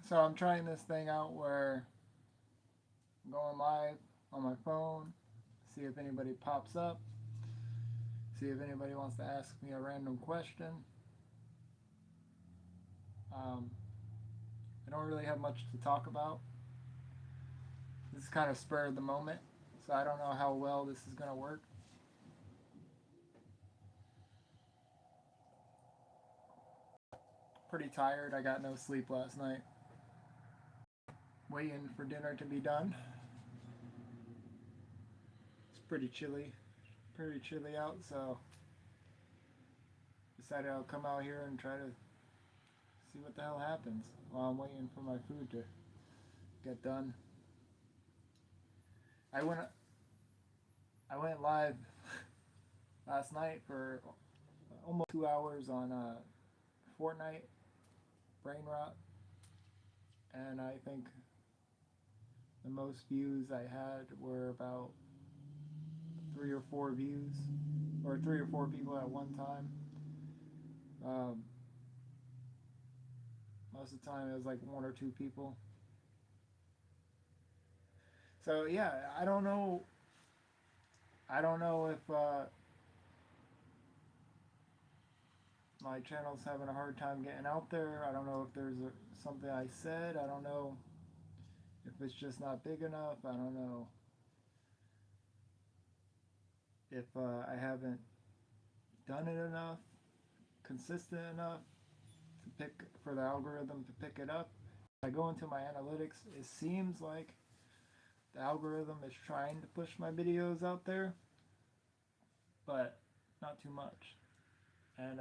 So I'm trying this thing out where I'm going live on my phone, see if anybody pops up, see if anybody wants to ask me a random question. Um, I don't really have much to talk about. This is kind of spur of the moment, so I don't know how well this is going to work. Pretty tired. I got no sleep last night. Waiting for dinner to be done. It's pretty chilly out, so decided I'll come out here and try to see what the hell happens while I'm waiting for my food to get done. I went I went live last night for almost 2 hours on Fortnite brain rot, and I think the most views I had were about 3 or 4 views, or 3 or 4 people at one time. Um, Most of the time it was like 1 or 2 people. So yeah, I don't know. I don't know if my channel's having a hard time getting out there. I don't know if there's something I said. I don't know if it's just not big enough. I don't know if I haven't done it enough, consistent enough to pick for the algorithm to pick it up. I go into my analytics. It seems like the algorithm is trying to push my videos out there, but not too much. And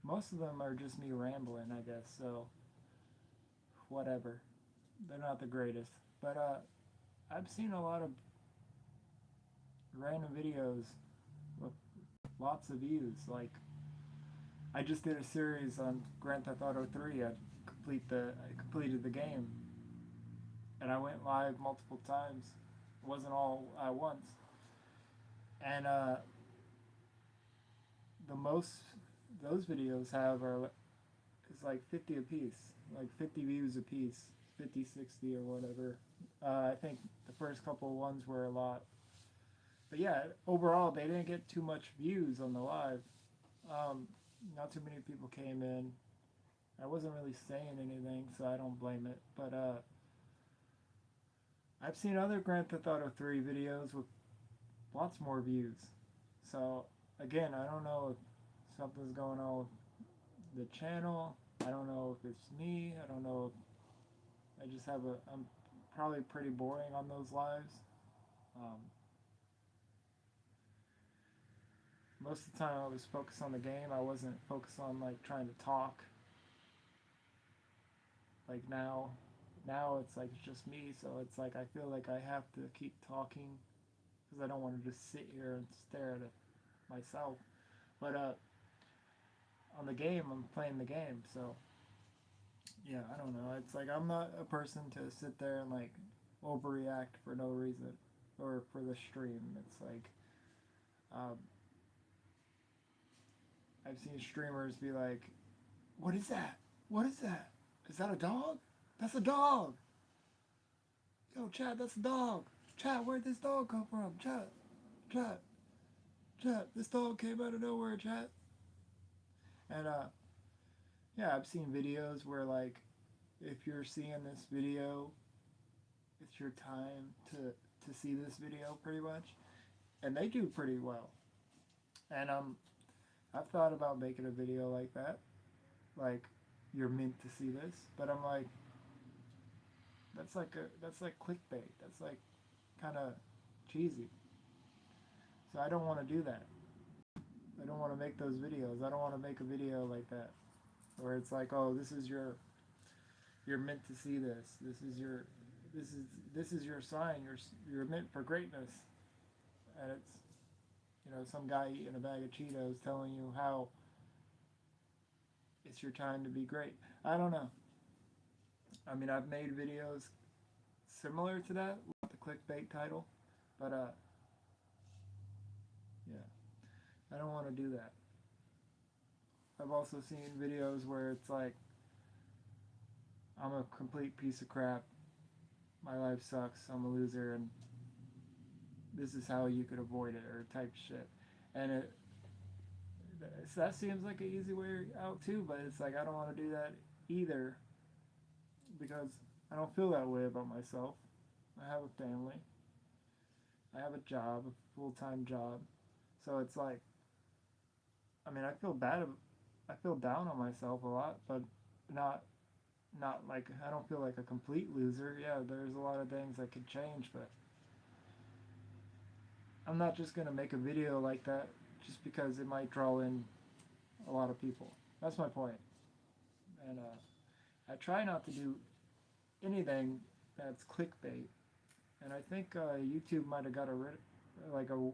most of them are just me rambling, I guess. So whatever. They're not the greatest, but I've seen a lot of random videos with lots of views. Like I just did a series on Grand Theft Auto 3. I completed the game, and I went live multiple times. It wasn't all at once, and the most those videos have are is like 50 a piece, like 50 views a piece, 50, 60 or whatever. I think the first couple of ones were a lot, but yeah, overall they didn't get too much views on the live. Um, Not too many people came in. I wasn't really saying anything, so I don't blame it. But I've seen other Grand Theft Auto 3 videos with lots more views. So again, I don't know if something's going on with the channel. I don't know if it's me. I don't know if I just have a. I'm probably pretty boring on those lives. Um, Most of the time I was focused on the game. I wasn't focused on like trying to talk. Like now it's like it's just me. So it's like I feel like I have to keep talking because I don't want to just sit here and stare at it myself. But on the game, I'm playing the game. So yeah, I don't know. It's like I'm not a person to sit there and like overreact for no reason or for the stream. It's like um, I've seen streamers be like, "What is that? What is that? Is that a dog? That's a dog. Yo, chat, that's a dog. Chat, where'd this dog come from? Chat, chat. This dog came out of nowhere, chat." And yeah, I've seen videos where like, if you're seeing this video, it's your time to see this video, pretty much, and they do pretty well. And I've thought about making a video like that, like you're meant to see this, but I'm like, that's like clickbait. That's like kind of cheesy. So I don't want to do that. I don't want to make those videos. I don't want to make a video like that where it's like, oh, you're meant to see this. This is this is your sign. You're meant for greatness. And it's some guy eating a bag of Cheetos telling you how it's your time to be great. I don't know. I mean, I've made videos similar to that with the clickbait title, but yeah, I don't want to do that. I've also seen videos where it's like I'm a complete piece of crap. My life sucks. I'm a loser, and this is how you could avoid it, or type shit. And that seems like an easy way out too, but it's like I don't want to do that either because I don't feel that way about myself. I have a family. I have a job, a full-time job. So it's like, I mean, I feel bad. I feel down on myself a lot, but not not like I don't feel like a complete loser. Yeah, there's a lot of things I could change, but I'm not just gonna make a video like that just because it might draw in a lot of people. That's my point. And I try not to do anything that's clickbait. And I think YouTube might have got a like a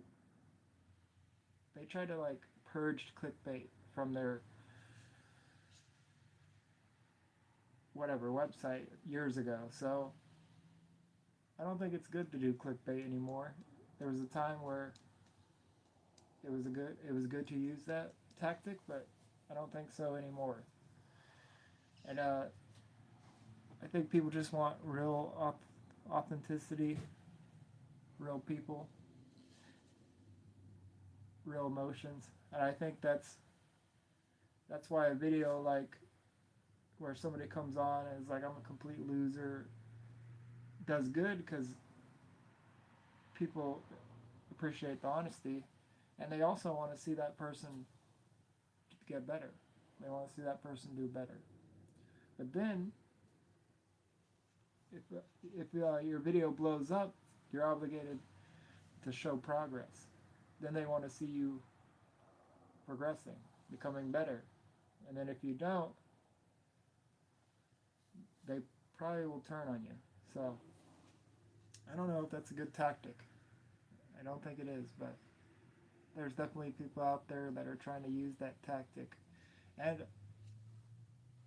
they tried to like purge clickbait from their whatever website years ago. So I don't think it's good to do clickbait anymore. There was a time where it was good to use that tactic, but I don't think so anymore. And I think people just want real authenticity, real people, real emotions, and I think that's why a video like where somebody comes on and is like I'm a complete loser does good because people appreciate the honesty, and they also want to see that person get better. They want to see that person do better. But then, if your video blows up, you're obligated to show progress. Then they want to see you progressing, becoming better. And then if you don't, they probably will turn on you. So I don't know if that's a good tactic. I don't think it is, but there's definitely people out there that are trying to use that tactic. And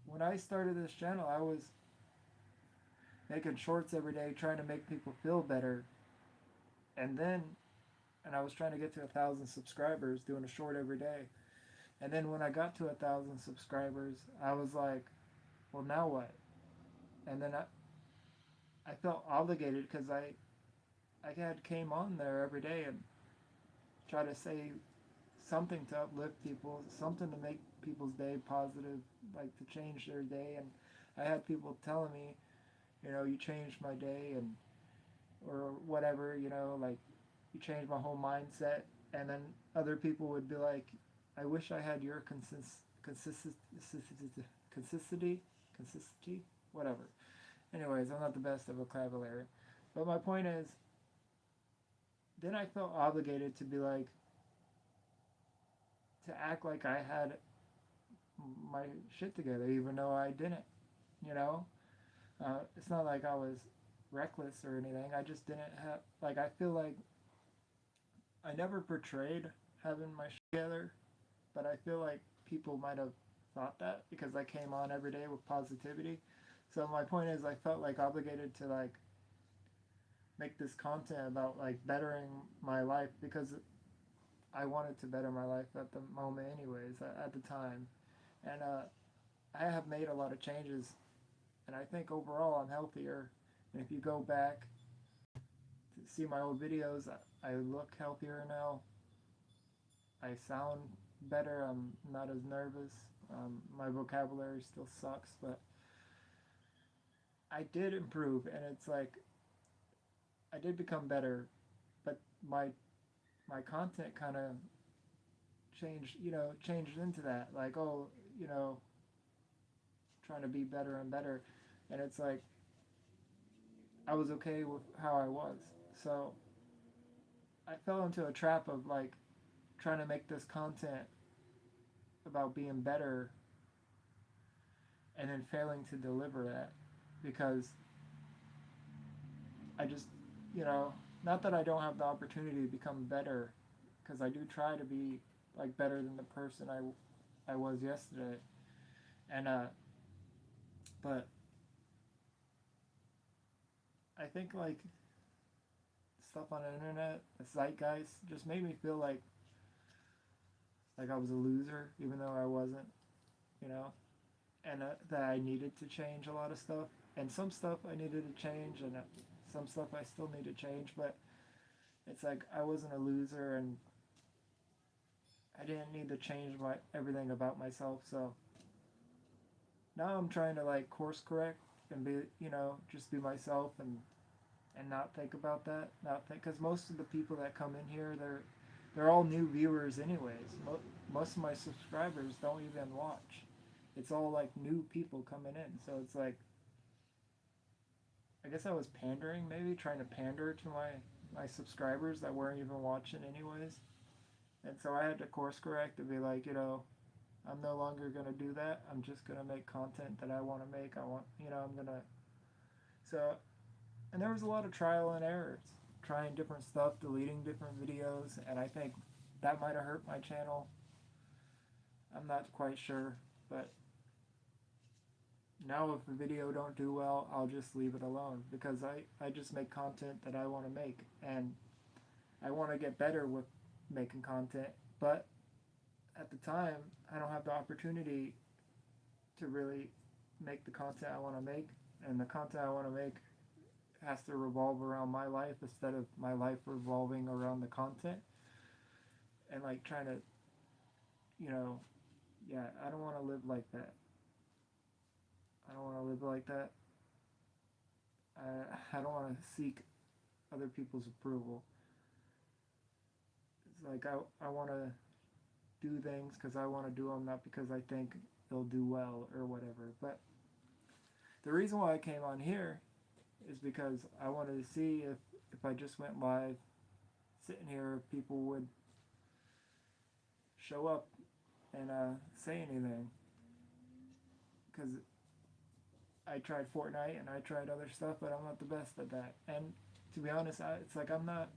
when I started this channel, I was making shorts every day, trying to make people feel better. And I was trying to get to 1,000 subscribers, doing a short every day. And then when I got to 1,000 subscribers, I was like, well, now what? And then I felt obligated because I had came on there every day and try to say something to uplift people, something to make people's day positive, like to change their day. And I had people telling me, you changed my day, and or whatever, like you changed my whole mindset. And then other people would be like, I wish I had your consistency, whatever. Anyways, I'm not the best at vocabulary. But my point is, then I felt obligated to be like, to act like I had my shit together, even though I didn't, you know? It's not like I was reckless or anything. I just didn't have, like, I feel like I never portrayed having my shit together, but I feel like people might have thought that because I came on every day with positivity. So my point is, I felt like obligated to like make this content about like bettering my life because I wanted to better my life at the moment, anyways, at the time. And I have made a lot of changes, and I think overall I'm healthier. And if you go back to see my old videos, I look healthier now. I sound better. I'm not as nervous. My vocabulary still sucks, but I did improve, and it's like I did become better, but my content kind of changed into that. Like, oh, trying to be better and better, and it's like I was okay with how I was. So I fell into a trap of like trying to make this content about being better and then failing to deliver that because I just, not that I don't have the opportunity to become better, because I do try to be like better than the person I was yesterday, and but I think like stuff on the internet, the zeitgeist, just made me feel like I was a loser, even though I wasn't, you know. and that I needed to change a lot of stuff, and some stuff I needed to change, and some stuff I still need to change. But it's like I wasn't a loser, and I didn't need to change my everything about myself. So now I'm trying to like course correct and be, just be myself and not think about that, not think, because most of the people that come in here, they're all new viewers anyways. Most of my subscribers don't even watch. It's all like new people coming in, so it's like, I guess I was pandering, maybe trying to pander to my subscribers that weren't even watching anyways. And so I had to course correct and be like, I'm no longer gonna do that. I'm just gonna make content that I want to make. I'm gonna. So, and there was a lot of trial and errors, trying different stuff, deleting different videos, and I think that might have hurt my channel. I'm not quite sure, but now if a video don't do well, I'll just leave it alone, because I just make content that I want to make, and I want to get better with making content, but at the time I don't have the opportunity to really make the content I want to make, and the content I want to make has to revolve around my life instead of my life revolving around the content, and like trying to, yeah, I don't want to live like that. I don't want to live like that. I don't want to seek other people's approval. It's like I want to do things because I want to do them, not because I think they'll do well or whatever. But the reason why I came on here is because I wanted to see if I just went live, sitting here, if people would show up and say anything. Because I tried Fortnite and I tried other stuff, but I'm not the best at that. And to be honest, it's like I'm not.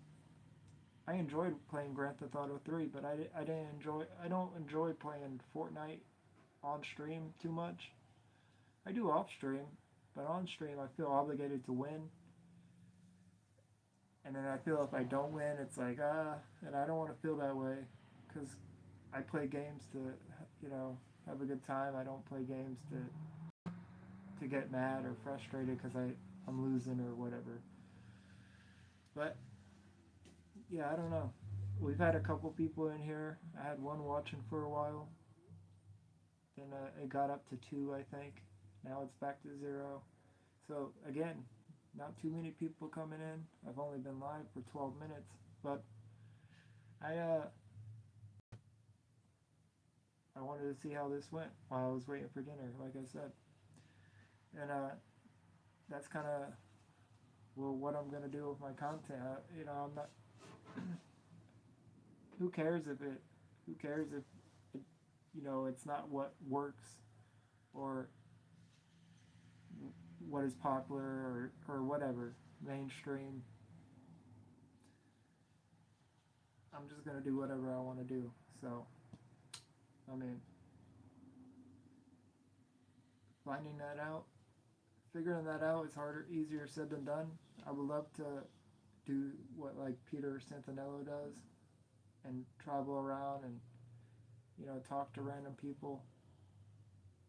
I enjoyed playing Grand Theft Auto 3, but I don't enjoy playing Fortnite on stream too much. I do off stream, but on stream I feel obligated to win. And then I feel if I don't win, it's like, and I don't want to feel that way, because I play games to, have a good time. I don't play games to get mad or frustrated because I'm losing or whatever. But yeah, I don't know. We've had a couple people in here. I had one watching for a while. Then it got up to 2, I think. Now it's back to 0. So again, not too many people coming in. I've only been live for 12 minutes, but I wanted to see how this went while I was waiting for dinner, like I said. And that's kind of, well, what I'm gonna do with my content. I'm not. Who cares if it? Who cares if it, it's not what works, or what is popular, or whatever, mainstream. I'm just gonna do whatever I want to do. So, I mean, finding that out, figuring that out is easier said than done. I would love to do what like Peter Santanello does, and travel around and talk to random people.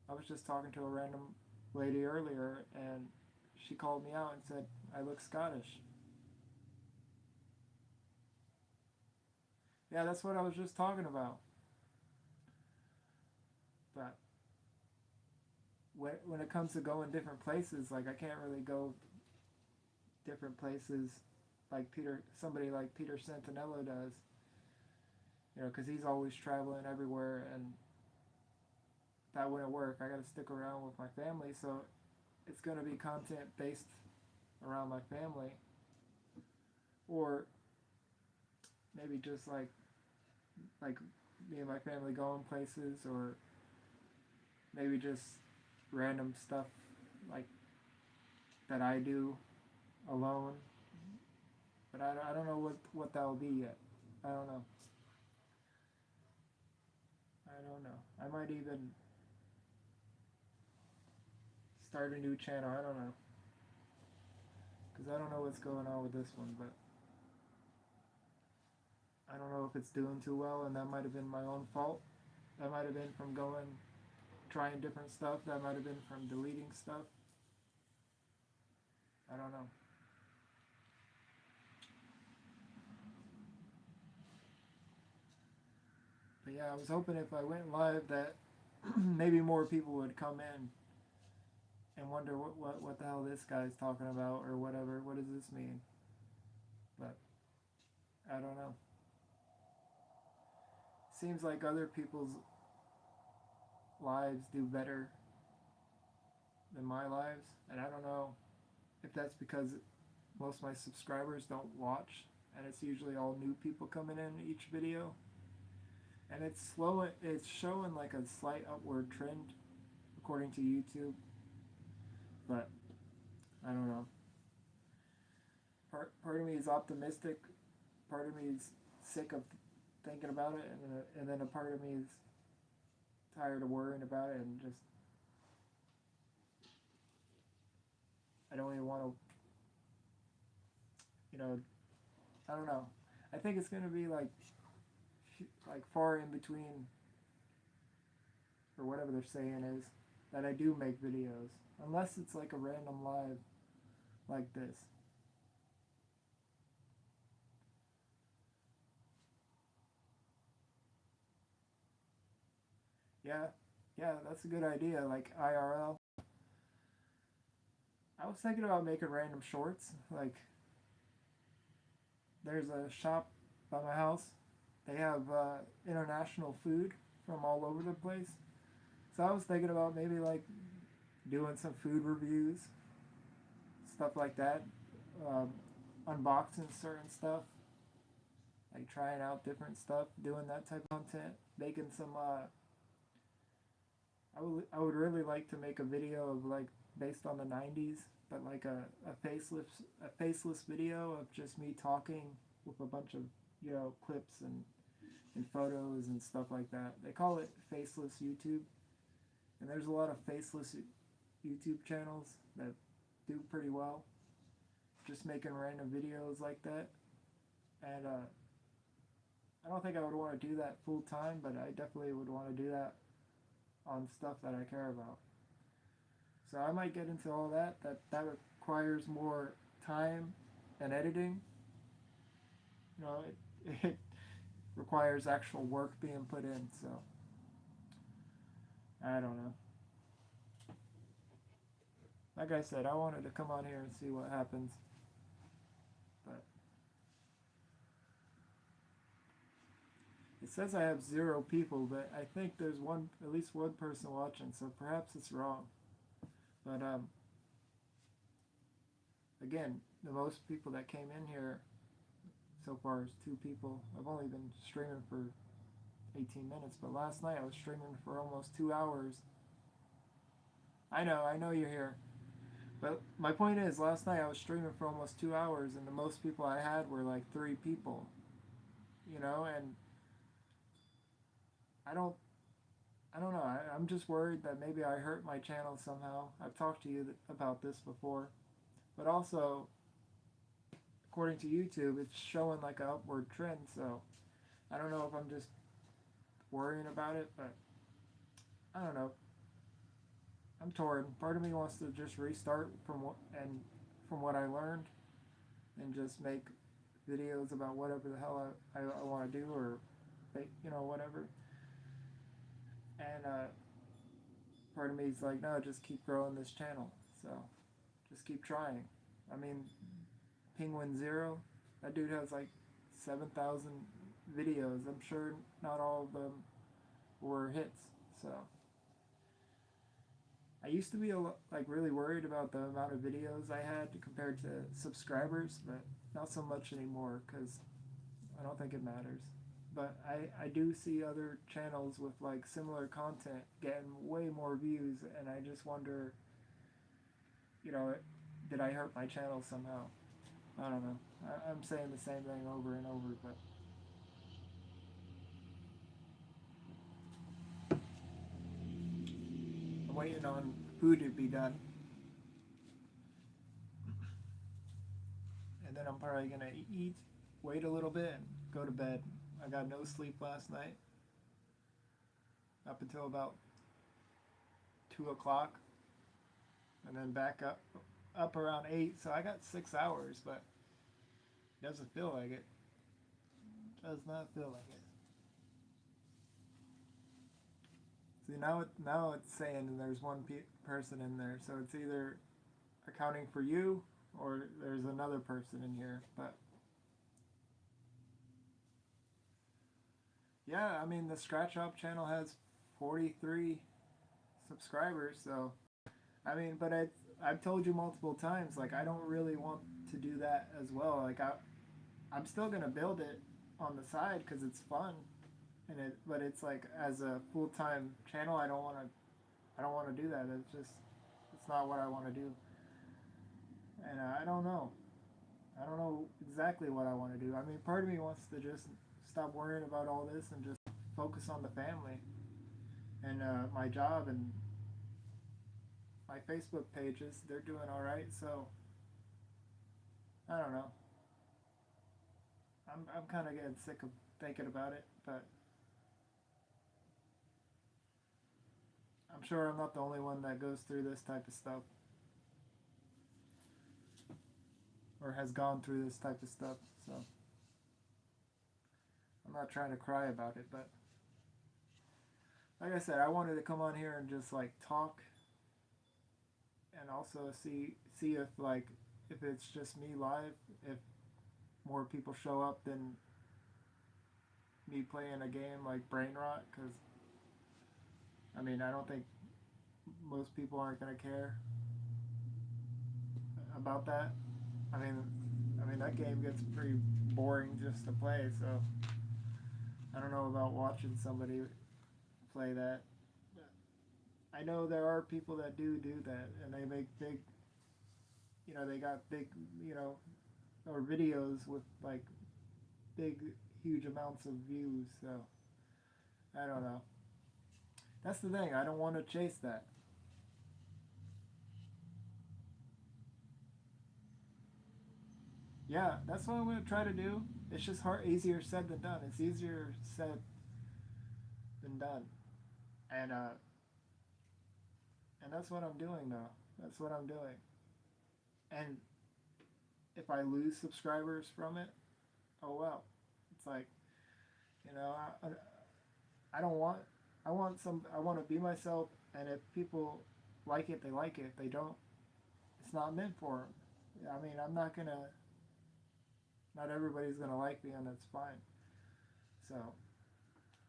I was just talking to a random lady earlier, and she called me out and said I look Scottish. Yeah, that's what I was just talking about. But when it comes to going different places, like I can't really go different places like somebody like Peter Santanello does, because he's always traveling everywhere, and that wouldn't work. I got to stick around with my family, so it's going to be content based around my family, or maybe just like me and my family going places, or maybe just random stuff like that I do alone. But I don't know what that will be yet. I don't know. I might even start a new channel. I don't know. Because I don't know what's going on with this one, but I don't know if it's doing too well, and that might have been my own fault. That might have been from going trying different stuff. That might have been from deleting stuff. I don't know. But yeah, I was hoping if I went live that maybe more people would come in and wonder what the hell this guy's talking about or whatever. What does this mean? But I don't know. Seems like other people's lives do better than my lives, and I don't know if that's because most of my subscribers don't watch, and it's usually all new people coming in each video, and it's slow. It's showing like a slight upward trend according to YouTube, but I don't know. Part of me is optimistic, part of me is sick of thinking about it, and then a part of me is tired of worrying about it, and just I don't even want to, I don't know. I think it's gonna be like far in between, or whatever they're saying is, that I do make videos, unless it's like a random live like this. Yeah, that's a good idea, like IRL. I was thinking about making random shorts, like there's a shop by my house. They have international food from all over the place. So I was thinking about maybe like doing some food reviews, stuff like that, um, unboxing certain stuff, like trying out different stuff, doing that type of content, making some. I would really like to make a video of like based on the '90s, but like a faceless video of just me talking with a bunch of clips and photos and stuff like that. They call it faceless YouTube, and there's a lot of faceless YouTube channels that do pretty well, just making random videos like that. And I don't think I would want to do that full time, but I definitely would want to do that on stuff that I care about. So I might get into all that. That requires more time and editing. It requires actual work being put in. So I don't know. Like I said, I wanted to come on here and see what happens. But it says I have 0 people, but I think there's at least one person watching, so perhaps it's wrong. But again, the most people that came in here so far is 2 people. I've only been streaming for 18 minutes, but last night I was streaming for almost 2 hours. I know you're here. But my point is, last night I was streaming for almost 2 hours, and the most people I had were like 3 people. And I don't know. I'm just worried that maybe I hurt my channel somehow. I've talked to you about this before. But also, according to YouTube, it's showing like an upward trend, so I don't know if I'm just worrying about it, but I don't know. I'm torn. Part of me wants to just restart from what I learned and just make videos about whatever the hell I want to do, or whatever. And part of me is like, no, just keep growing this channel. So just keep trying. I mean, Penguin Zero, that dude has like 7,000 videos. I'm sure not all of them were hits. So I used to be really worried about the amount of videos I had compared to subscribers, but not so much anymore, because I don't think it matters. But I do see other channels with like similar content getting way more views, and I just wonder, did I hurt my channel somehow? I don't know. I'm saying the same thing over and over, but I'm waiting on food to be done. And then I'm probably going to eat, wait a little bit, and go to bed. I got no sleep last night, up until about 2 o'clock, and then back up around 8. So I got 6 hours, but it doesn't feel like it. Does not feel like it. See, now it's saying there's one person in there, so it's either accounting for you or there's another person in here. But yeah, I mean the Scratch Off channel has 43 subscribers, so I mean, but I've told you multiple times, like I don't really want to do that as well. Like I'm still gonna build it on the side because it's fun, but it's like as a full time channel, I don't want to do that. It's not what I want to do, and I don't know. I don't know exactly what I want to do. I mean, part of me wants to just stop worrying about all this and just focus on the family and my job and my Facebook pages. They're doing all right, so I don't know. I'm kind of getting sick of thinking about it, but I'm sure I'm not the only one that goes through this type of stuff or has gone through this type of stuff. So I'm not trying to cry about it, but like I said, I wanted to come on here and just like talk and also see if it's just me live, if more people show up than me playing a game like Brain Rot, because I mean I don't think most people aren't gonna care about that. I mean that game gets pretty boring just to play, so I don't know about watching somebody play that. I know there are people that do that, and they make big, they got big, or videos with like big, huge amounts of views. So I don't know. That's the thing. I don't want to chase that. Yeah, that's what I'm gonna try to do. It's just easier said than done. It's easier said than done, and that's what I'm doing though. That's what I'm doing. And if I lose subscribers from it, oh well. It's like, you know, I don't want. I want some. I want to be myself, and if people like it, they like it. If they don't, it's not meant for them. I mean, I'm not gonna. Not everybody's gonna like me, and that's fine. So,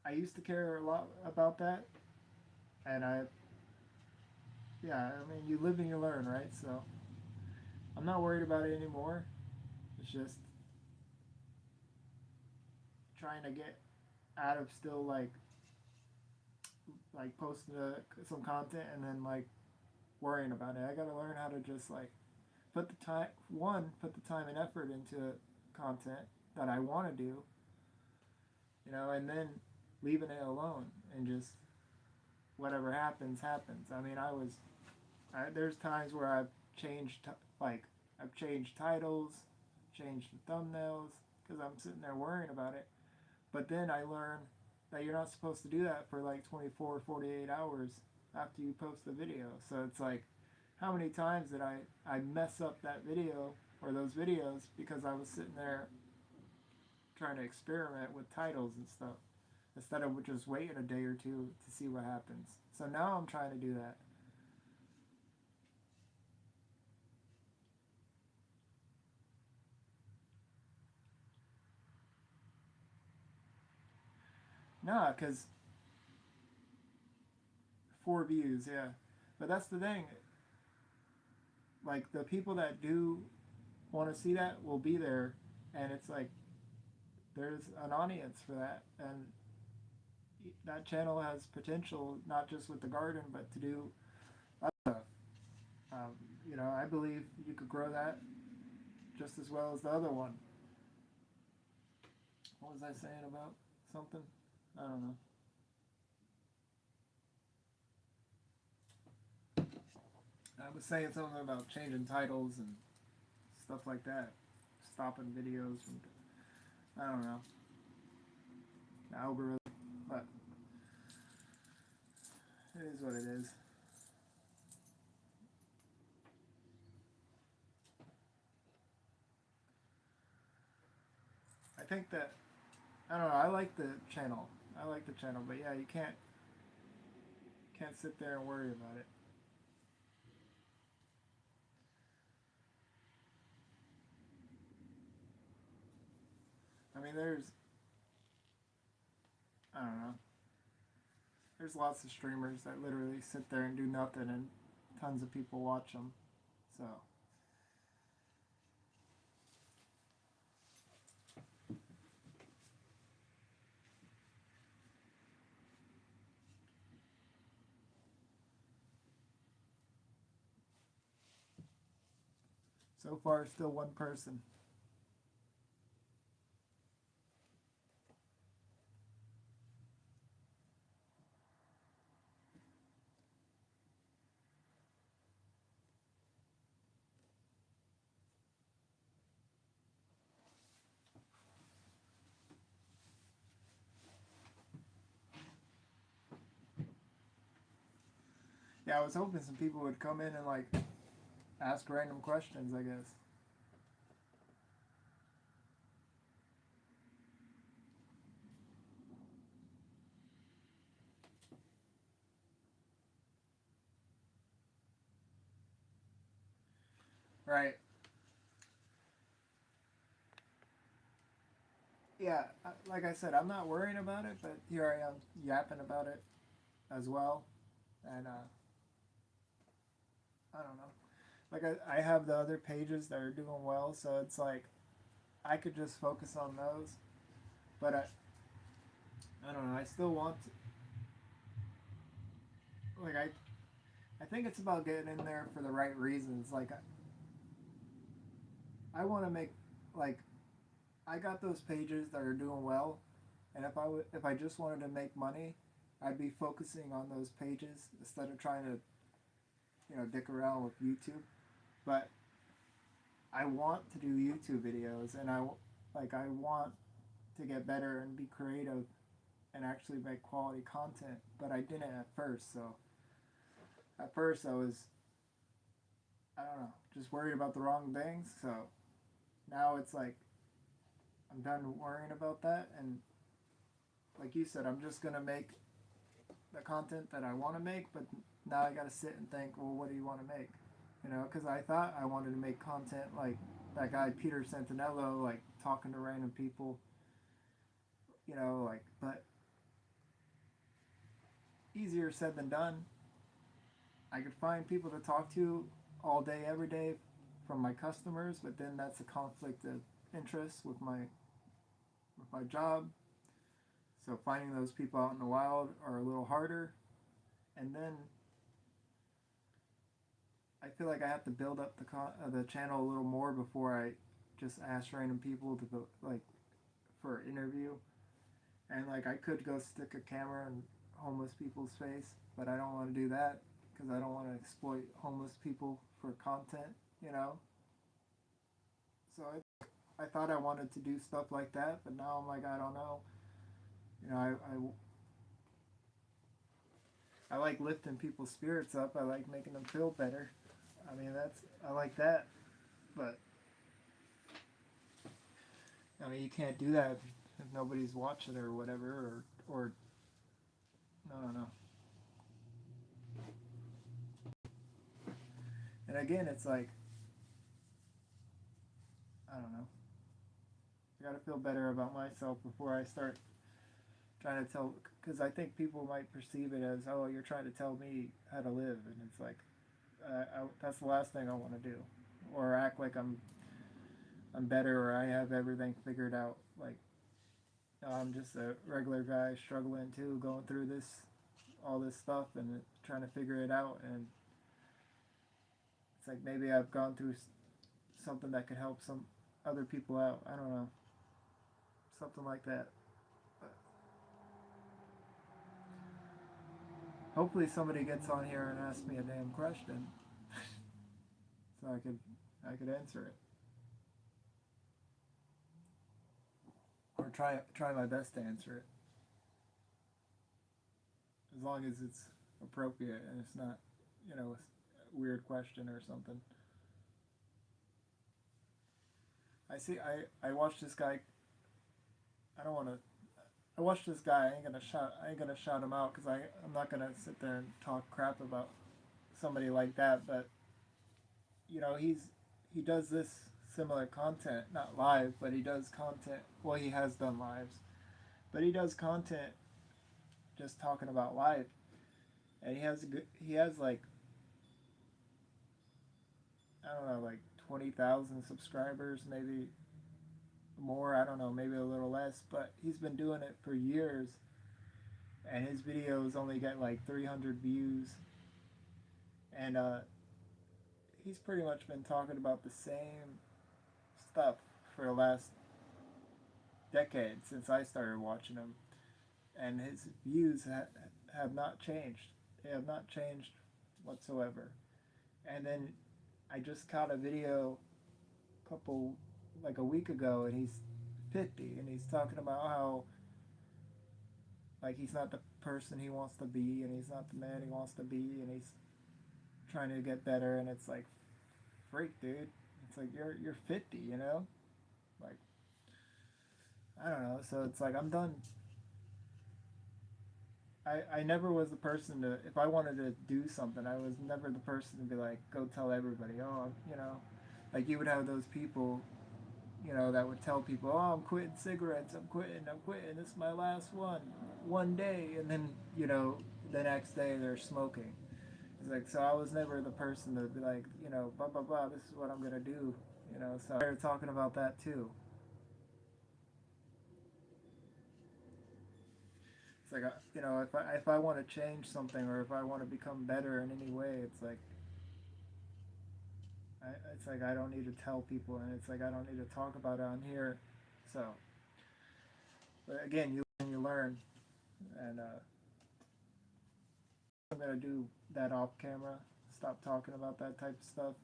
I used to care a lot about that, and yeah, I mean, you live and you learn, right? So, I'm not worried about it anymore. It's just trying to get out of still like posting some content and then like worrying about it. I gotta learn how to just like put the time and effort into content that I want to do, and then leaving it alone and just whatever happens. I mean, there's times where I've changed titles, changed the thumbnails because I'm sitting there worrying about it. But then I learn that you're not supposed to do that for like 24, 48 hours after you post the video. So it's like, how many times did I mess up that video or those videos because I was sitting there trying to experiment with titles and stuff instead of just waiting a day or two to see what happens. So now I'm trying to do that. Nah, because 4 views, yeah. But that's the thing. Like, the people that do want to see that will be there, and it's like, there's an audience for that, and that channel has potential, not just with the garden, but to do other stuff. I believe you could grow that just as well as the other one. What was I saying about something? I don't know. I was saying something about changing titles and stuff like that. Stopping videos from, I don't know, the algorithm. But it is what it is. think that I don't know. I like the channel. I like the channel, but yeah, you can't sit there and worry about it. I mean, I don't know. There's lots of streamers that literally sit there and do nothing, and tons of people watch them. So so far, still one person. Yeah, I was hoping some people would come in and like ask random questions. I guess. Right. Yeah, like I said, I'm not worrying about it, but here I am yapping about it as well, and I don't know. Like I have the other pages that are doing well, so it's like I could just focus on those. But I don't know. I still want to, like I think it's about getting in there for the right reasons. Like I want to make like I got those pages that are doing well, and if I just wanted to make money, I'd be focusing on those pages instead of trying to dick around with YouTube. But I want to do YouTube videos, and I want to get better and be creative and actually make quality content. But I didn't at first, so at first I was I don't know just worried about the wrong things. So now it's like I'm done worrying about that, and like you said, I'm just gonna make the content that I want to make. But now I gotta sit and think, well, what do you want to make? Because I thought I wanted to make content like that guy Peter Santinello, like talking to random people, but easier said than done. I could find people to talk to all day, every day from my customers, but then that's a conflict of interest with my job. So finding those people out in the wild are a little harder. And then I feel like I have to build up the channel a little more before I just ask random people to go, like for an interview. And like I could go stick a camera in homeless people's face, but I don't want to do that because I don't want to exploit homeless people for content, you know. So I thought I wanted to do stuff like that, but now I'm like I don't know. You know, I like lifting people's spirits up. I like making them feel better. I mean I like that, but I mean you can't do that if nobody's watching or whatever or no. And again, it's like I don't know. I gotta feel better about myself before I start trying to tell. Because I think people might perceive it as, oh, you're trying to tell me how to live, and it's like, that's the last thing I want to do, or act like I'm better or I have everything figured out. Like, no, I'm just a regular guy struggling too, going through all this stuff, and trying to figure it out. And it's like maybe I've gone through something that could help some other people out. I don't know, something like that. But hopefully somebody gets on here and asks me a damn question, so I could answer it, or try my best to answer it, as long as it's appropriate and it's not, a weird question or something. I see. I watched this guy I don't want to. I watched this guy. I ain't gonna shout him out because I'm not gonna sit there and talk crap about somebody like that. But he does this similar content, not live, but he does content. Well, he has done lives, but he does content just talking about life, and he has like, I don't know, like 20,000 subscribers, maybe more. I don't know, maybe a little less, but he's been doing it for years, and his videos only get like 300 views, and he's pretty much been talking about the same stuff for the last decade since I started watching him, and his views have not changed. They have not changed whatsoever. And then I just caught a video couple like a week ago, and he's 50, and he's talking about how like he's not the person he wants to be, and he's not the man he wants to be, and he's trying to get better, and it's like, freak, dude. It's like you're 50, you know? Like, I don't know. So it's like I'm done. I never was the person to, if I wanted to do something, I was never the person to be like, go tell everybody, oh, like you would have those people, that would tell people, oh, I'm quitting cigarettes, I'm quitting, this is my last one day, and then, the next day they're smoking. It's like, so I was never the person to be like, blah, blah, blah, this is what I'm going to do, so I started talking about that too. It's like, if I want to change something or if I want to become better in any way, it's like I don't need to tell people, and it's like I don't need to talk about it on here. So, but again, you learn, and I'm gonna do that off camera. Stop talking about that type of stuff,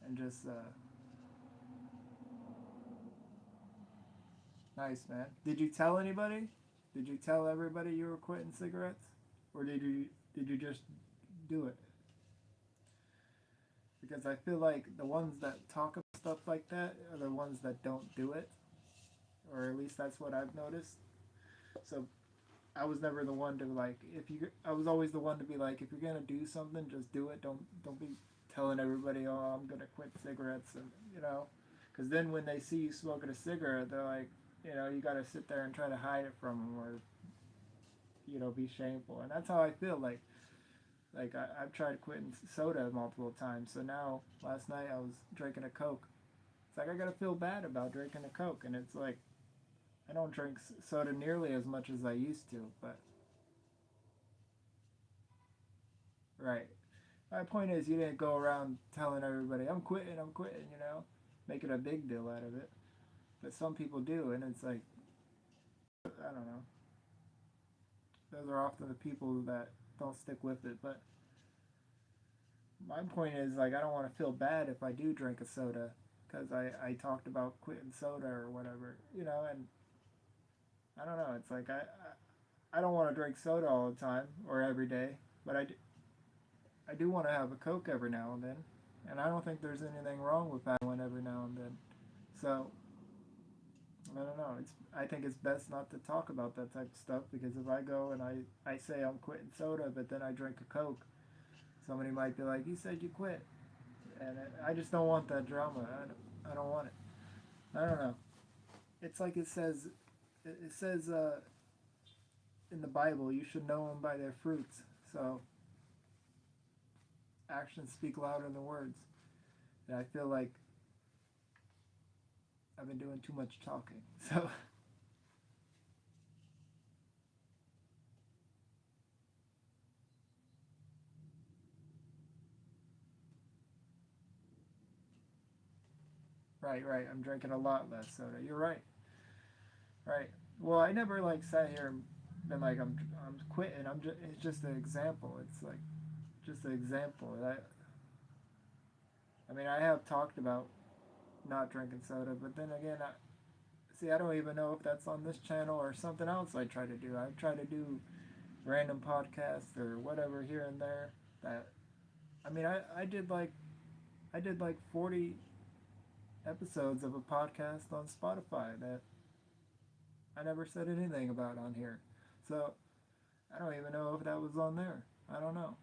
and just nice, man. Did you tell anybody? Did you tell everybody you were quitting cigarettes, or did you just do it? Because I feel like the ones that talk about stuff like that are the ones that don't do it, or at least that's what I've noticed. So I was never the one to like, if you I was always the one to be like, if you're gonna do something, just do it. Don't be telling everybody, oh, I'm gonna quit cigarettes, and because then when they see you smoking a cigarette, they're like, you gotta sit there and try to hide it from them, or be shameful. And that's how I feel like I've tried quitting soda multiple times. So now last night I was drinking a Coke. It's like I gotta feel bad about drinking a Coke, and it's like I don't drink soda nearly as much as I used to. But right, my point is, you didn't go around telling everybody I'm quitting, making a big deal out of it. But some people do, and it's like, I don't know. Those are often the people that don't stick with it. But my point is, like, I don't want to feel bad if I do drink a soda because I talked about quitting soda or whatever, and I don't know. It's like I don't want to drink soda all the time or every day, but I do want to have a Coke every now and then, and I don't think there's anything wrong with having one every now and then. So I don't know. I think it's best not to talk about that type of stuff, because if I go and I say I'm quitting soda, but then I drink a Coke, somebody might be like, "You said you quit," and I just don't want that drama. I don't want it. I don't know. It's like it says in the Bible, you should know them by their fruits. So actions speak louder than words. And I feel like I've been doing too much talking. So right, right. I'm drinking a lot less soda. You're right. Right. Well, I never like sat here and been like I'm quitting. It's just an example. It's like just an example. I mean, I have talked about not drinking soda, but then again, I don't even know if that's on this channel or something else I try to do. I try to do random podcasts or whatever here and there. That I mean, I did like 40 episodes of a podcast on Spotify that I never said anything about on here. So I don't even know if that was on there. I don't know.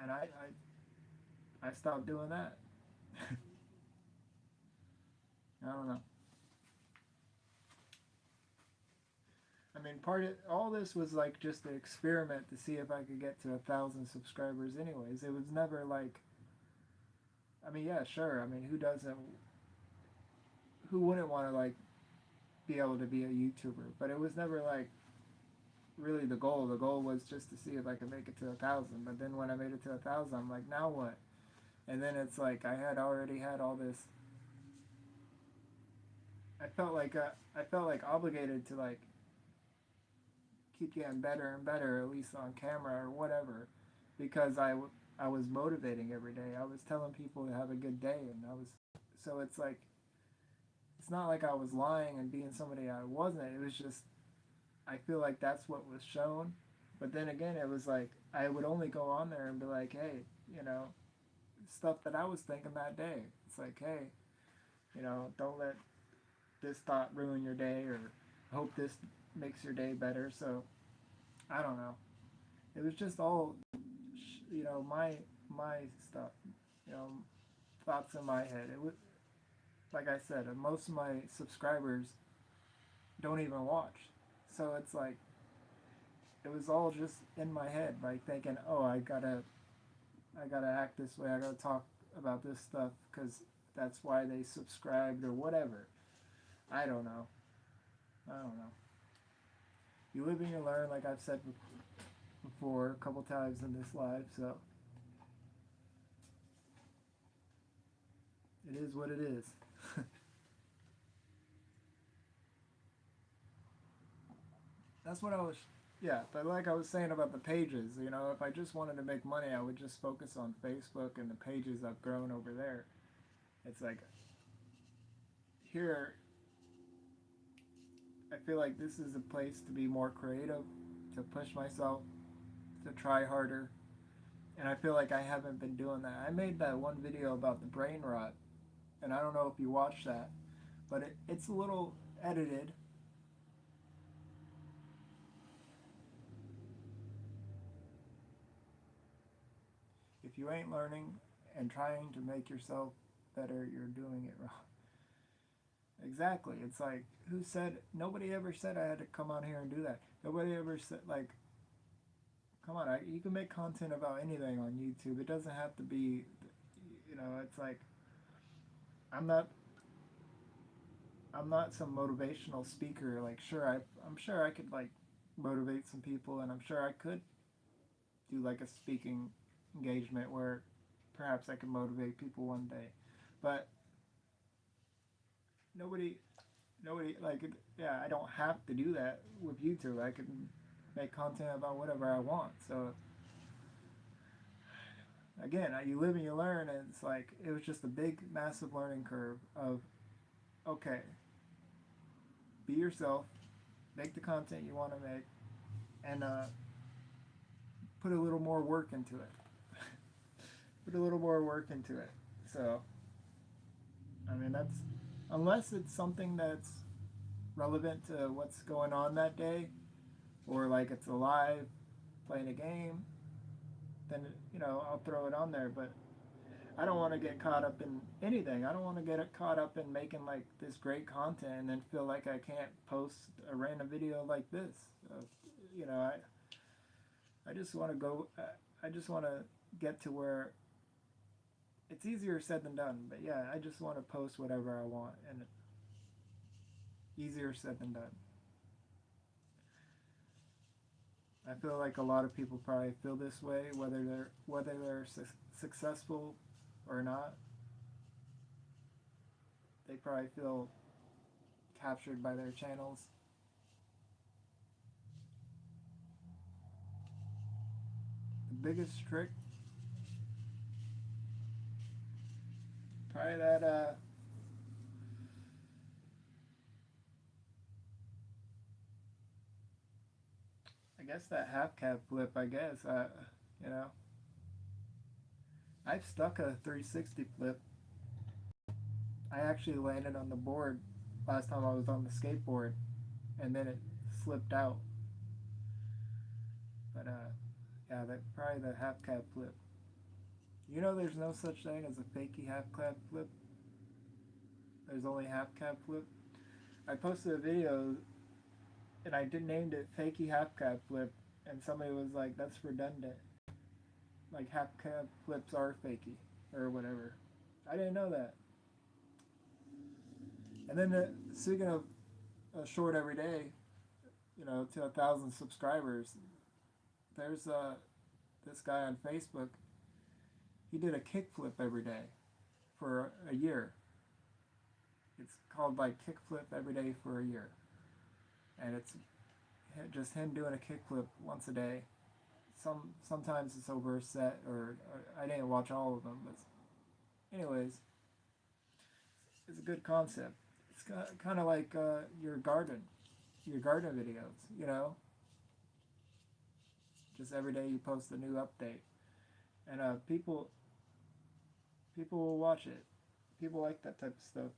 And I stopped doing that. I don't know. I mean, part of all this was like just an experiment to see if I could get to 1,000 subscribers. Anyways, it was never like. I mean, yeah, sure. I mean, who doesn't? Who wouldn't want to like be able to be a YouTuber? But it was never like really the goal. The goal was just to see if I could make it to 1,000. But then when I made it to 1,000, I'm like, now what? And then it's like I had already had all this. I felt like obligated to like keep getting better and better, at least on camera or whatever, because I was motivating every day. I was telling people to have a good day, and I was so it's like it's not like I was lying and being somebody I wasn't. It was just I feel like that's what was shown. But then again, it was like I would only go on there and be like, hey, you know, stuff that I was thinking that day. It's like, hey, you know, don't let this thought ruin your day, or hope this makes your day better. So I don't know. It was just all, you know, my stuff, you know, thoughts in my head. It was like I said, most of my subscribers don't even watch, so it's like it was all just in my head, like thinking, oh, I gotta act this way. I gotta talk about this stuff because that's why they subscribed or whatever. I don't know. I don't know. You live and you learn, like I've said before a couple times in this live. So it is what it is. That's what I was. Yeah, but like I was saying about the pages, you know, if I just wanted to make money, I would just focus on Facebook and the pages I've grown over there. It's like here, I feel like this is a place to be more creative, to push myself, to try harder. And I feel like I haven't been doing that. I made that one video about the brain rot, and I don't know if you watched that, but it's a little edited. If you ain't learning and trying to make yourself better, you're doing it wrong. Exactly. It's like, who said, nobody ever said I had to come on here and do that. Nobody ever said, like, come on, you can make content about anything on YouTube. It doesn't have to be, you know, it's like, I'm not, I'm not some motivational speaker. Like, I'm sure I could, like, motivate some people, and I'm sure I could do, like, a speaking engagement where perhaps I could motivate people one day. But nobody like yeah, I don't have to do that with YouTube. I can make content about whatever I want. So again, you live and you learn, and it's like it was just a big massive learning curve of okay, be yourself, make the content you want to make, and put a little more work into it. Put a little more work into it. So I mean, that's unless it's something that's relevant to what's going on that day, or like it's alive playing a game, then you know I'll throw it on there. But I don't want to get caught up in anything. I don't want to get caught up in making like this great content and then feel like I can't post a random video like this. You know, I just want to go. I just want to get to where it's easier said than done. But yeah, I just want to post whatever I want, and easier said than done. I feel like a lot of people probably feel this way, whether they're successful or not. They probably feel captured by their channels. The biggest trick, probably that I guess that half cab flip. I guess you know, I've stuck a 360 flip. I actually landed on the board last time I was on the skateboard, and then it slipped out. But yeah, that probably the half cab flip. You know, there's no such thing as a fakey half cab flip. There's only half cab flip. I posted a video and I did named it fakey half cab flip, and somebody was like, "That's redundant. Like half cab flips are fakey or whatever." I didn't know that. And then speaking of short every day, to 1,000 subscribers, there's this guy on Facebook. He did a kickflip every day for a year. It's called like kickflip every day for a year, and it's just him doing a kickflip once a day. Sometimes it's over a set, or I didn't watch all of them, but anyways, it's a good concept. It's kind of like your garden videos. Just every day you post a new update, and people will watch it. People like that type of stuff.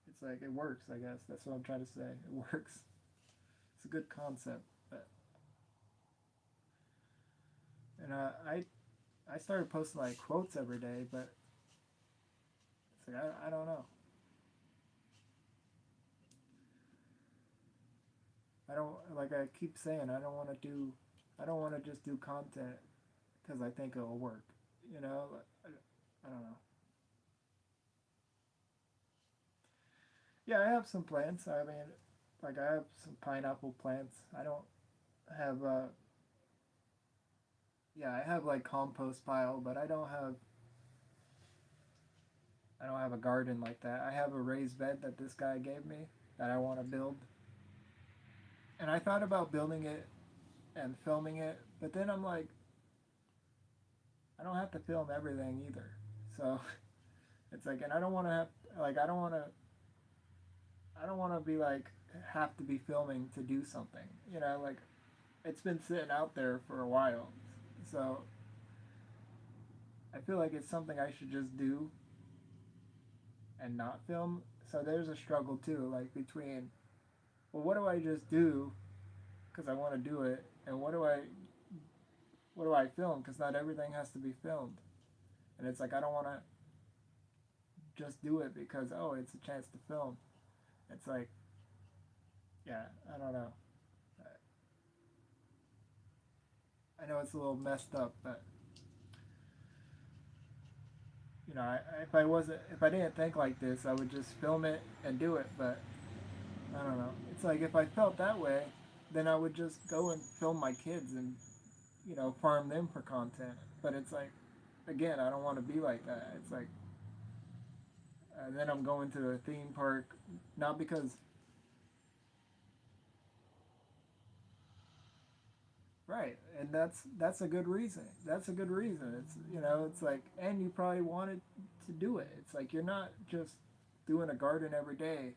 It's like it works. I guess that's what I'm trying to say. It works. It's a good concept. And I started posting like quotes every day, but it's like I don't know. I don't, like I keep saying, I don't want to just do content because I think it'll work. I don't know. Yeah, I have some plants. I mean, like I have some pineapple plants. I don't have yeah, I have like compost pile, but I don't have a garden like that. I have a raised bed that this guy gave me that I want to build. And I thought about building it and filming it, but then I'm like, I don't have to film everything either. So it's like, and I don't want to have, like, I don't want to be like, have to be filming to do something. Like, it's been sitting out there for a while. So I feel like it's something I should just do and not film. So there's a struggle too, like between, well, what do I just do because I want to do it, and what do I film because not everything has to be filmed. And it's like I don't want to just do it because, oh, it's a chance to film. It's like, yeah, I don't know. I know it's a little messed up, but if I didn't think like this, I would just film it and do it. But I don't know. It's like if I felt that way, then I would just go and film my kids and farm them for content. But it's like, again, I don't want to be like that. It's like, and then I'm going to a theme park, not because, right, and that's a good reason. That's a good reason. It's like, and you probably wanted to do it. It's like you're not just doing a garden every day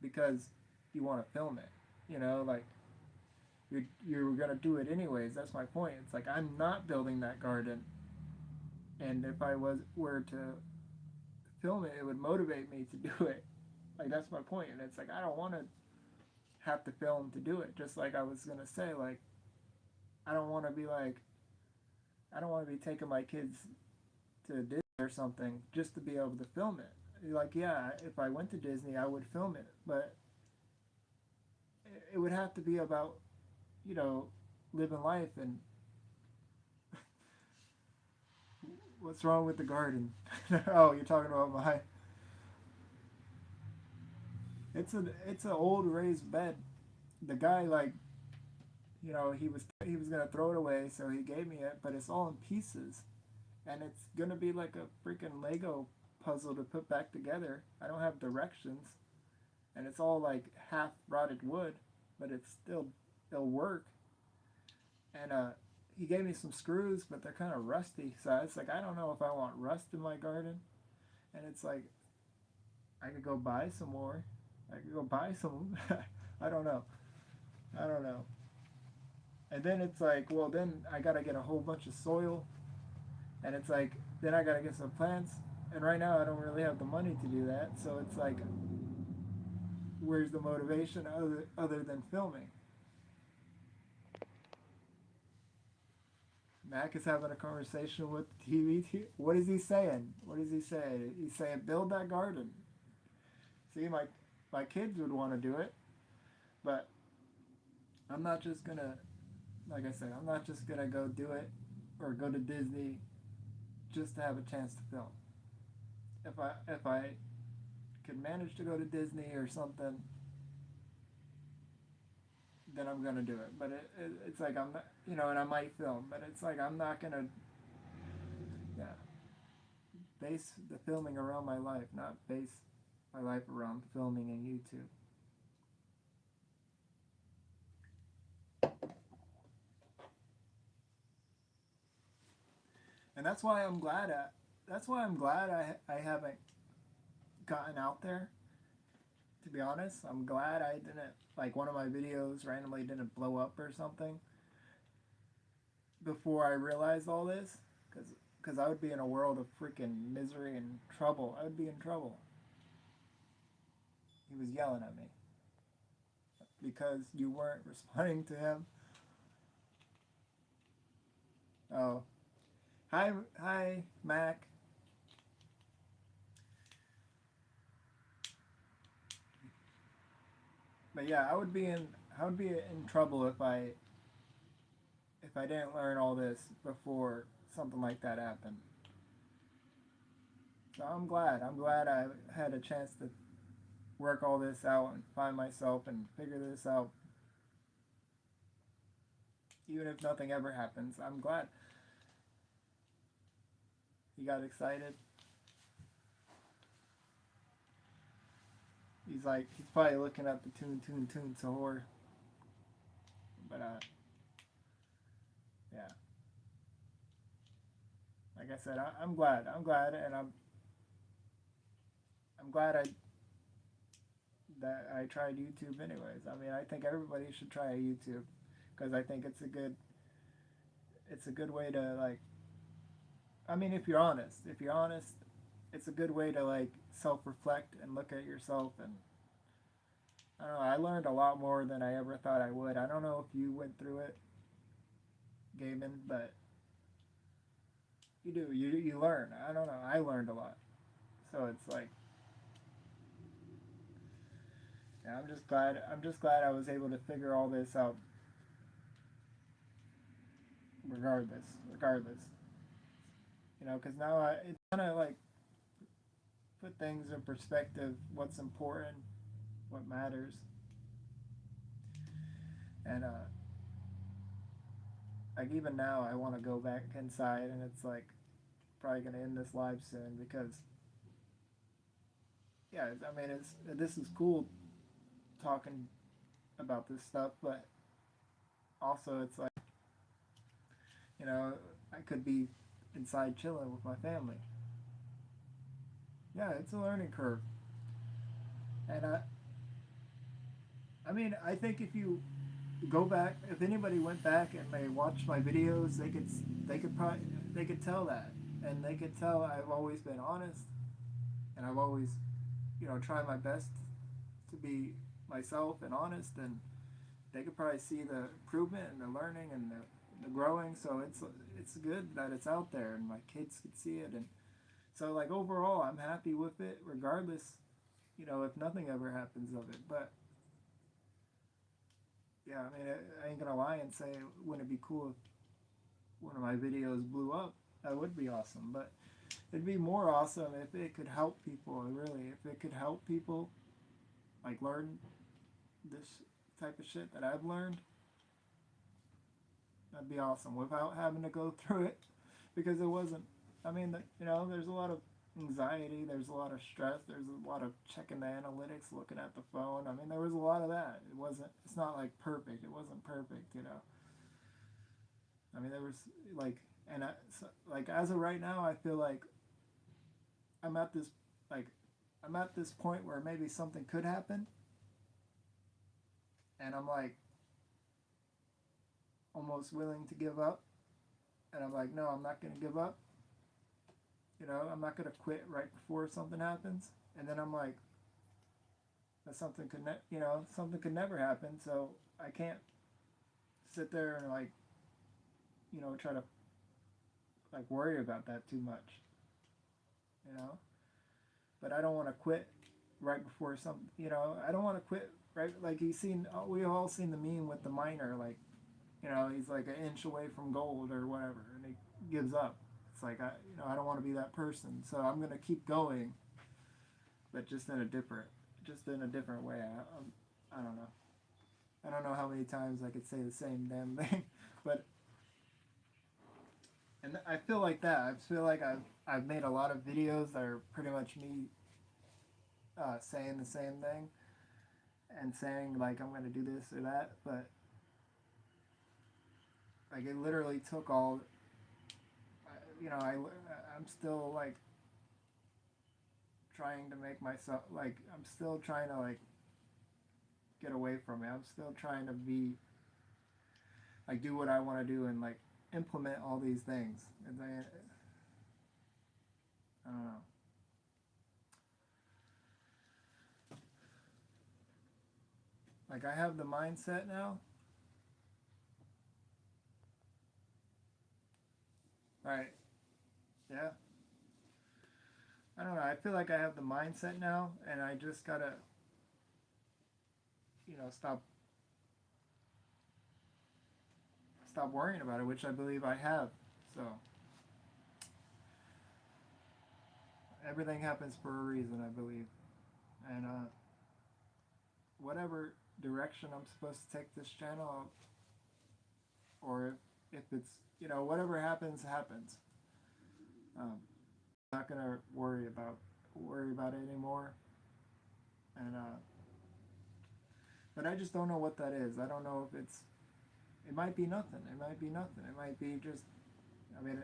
because you want to film it. Like you're gonna do it anyways. That's my point. It's like I'm not building that garden, and if I were to film it, it would motivate me to do it. Like that's my point. And it's like I don't want to have to film to do it. Just like I was gonna say, like I don't want to be like, I don't want to be taking my kids to Disney or something just to be able to film it. Like, yeah, if I went to Disney, I would film it, but it would have to be about, living life. And what's wrong with the garden? Oh, you're talking about my. It's an old raised bed. The guy, like, he was gonna throw it away, so he gave me it, but it's all in pieces, and it's gonna be like a freaking Lego puzzle to put back together. I don't have directions, and it's all like half rotted wood, but it'll work. And he gave me some screws, but they're kind of rusty, so it's like I don't know if I want rust in my garden. And it's like I could go buy some more. I could go buy some. I don't know. I don't know. And then it's like, well, then I gotta get a whole bunch of soil, and it's like, then I gotta get some plants. And right now I don't really have the money to do that, so it's like where's the motivation other than filming? Mac is having a conversation with the TV. What is he saying? What is he saying? He's saying, build that garden. See, my kids would want to do it, but I'm not just gonna, like I said, I'm not just gonna go do it or go to Disney just to have a chance to film. If I could manage to go to Disney or something, then I'm gonna do it. But it's like I'm not, and I might film, but it's like I'm not gonna, yeah, base the filming around my life, not base my life around filming and YouTube. And that's why I'm glad I haven't gotten out there. To be honest, I'm glad I didn't, like, one of my videos randomly didn't blow up or something before I realized all this, because I would be in a world of freaking misery and trouble. I would be in trouble. He was yelling at me because you weren't responding to him. Oh, hi, Mac. But yeah, I would be in trouble if I didn't learn all this before something like that happened. So I'm glad. I'm glad I had a chance to work all this out and find myself and figure this out. Even if nothing ever happens, I'm glad. He got excited. He's probably looking at the tune Sahor. But yeah. Like I said, I'm glad. I'm glad, and I'm glad that I tried YouTube anyways. I mean, I think everybody should try YouTube because I think it's a good way to, like, I mean, if you're honest, it's a good way to, like, self-reflect and look at yourself. And I don't know, I learned a lot more than I ever thought I would. I don't know if you went through it gaming, but you do. You learn. I don't know. I learned a lot. So it's like, yeah, I'm just glad I was able to figure all this out. Regardless, because now it kind of, like, put things in perspective. What's important, what matters, and like, even now, I want to go back inside, and it's like probably gonna end this live soon because, yeah, I mean, this is cool talking about this stuff, but also it's like, you know I could be inside chilling with my family. Yeah, it's a learning curve, and I mean, I think if you go back, if anybody went back and they watched my videos, they could probably they could tell that, and they could tell I've always been honest, and I've always, tried my best to be myself and honest, and they could probably see the improvement and the learning and the growing. So it's good that it's out there, and my kids could see it, and so, like, overall, I'm happy with it, regardless, if nothing ever happens of it. But yeah, I mean, I ain't gonna lie and say, wouldn't it be cool if one of my videos blew up? That would be awesome. But it'd be more awesome if it could help people, really. If it could help people, like, learn this type of shit that I've learned, that'd be awesome without having to go through it, because it wasn't. I mean, there's a lot of anxiety, there's a lot of stress, there's a lot of checking the analytics, looking at the phone. I mean, there was a lot of that. It's not like perfect. It wasn't perfect. I mean, there was, like, and like, as of right now, I feel like I'm at this, like, I'm at this point where maybe something could happen, and I'm, like, almost willing to give up, and I'm like, no, I'm not going to give up. I'm not going to quit right before something happens. And then I'm like, that something could something could never happen. So I can't sit there and like try to like worry about that too much, you know. But I don't want to quit right before some. I don't want to quit right. Like we all seen the meme with the miner. Like he's like an inch away from gold or whatever, and he gives up. It's like I don't want to be that person. So I'm gonna keep going, but just in a different way. I don't know. I don't know how many times I could say the same damn thing, but and I feel like that. I feel like I've made a lot of videos that are pretty much me saying the same thing and saying like I'm gonna do this or that, but like it literally took all. I'm still like trying to make myself like I'm still trying to like get away from it. I'm still trying to be like do what I want to do and like implement all these things. And I don't know. Like I have the mindset now. Right. Yeah. I don't know. I feel like I have the mindset now, and I just gotta, stop worrying about it, which I believe I have. So everything happens for a reason, I believe, and whatever direction I'm supposed to take this channel, or if it's whatever happens, happens. I'm not gonna worry about it anymore, and but I just don't know what that is. I don't know if it might be nothing. It might be nothing. It might be just. I mean,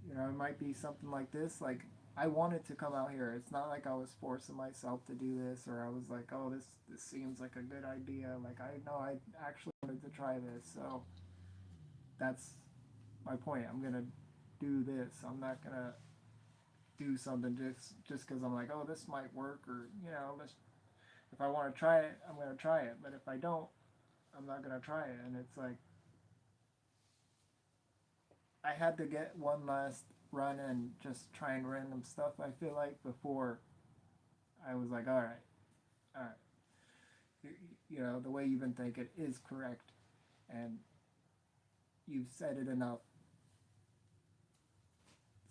it might be something like this. Like I wanted to come out here. It's not like I was forcing myself to do this, or I was like, oh, this seems like a good idea. Like I know I actually wanted to try this, so that's my point. I'm gonna do this. I'm not gonna do something just because I'm like, oh, this might work, or if I want to try it, I'm gonna try it. But if I don't, I'm not gonna try it. And it's like I had to get one last run and just trying random stuff. I feel like before I was like, all right, the way you've been thinking is correct, and you've said it enough.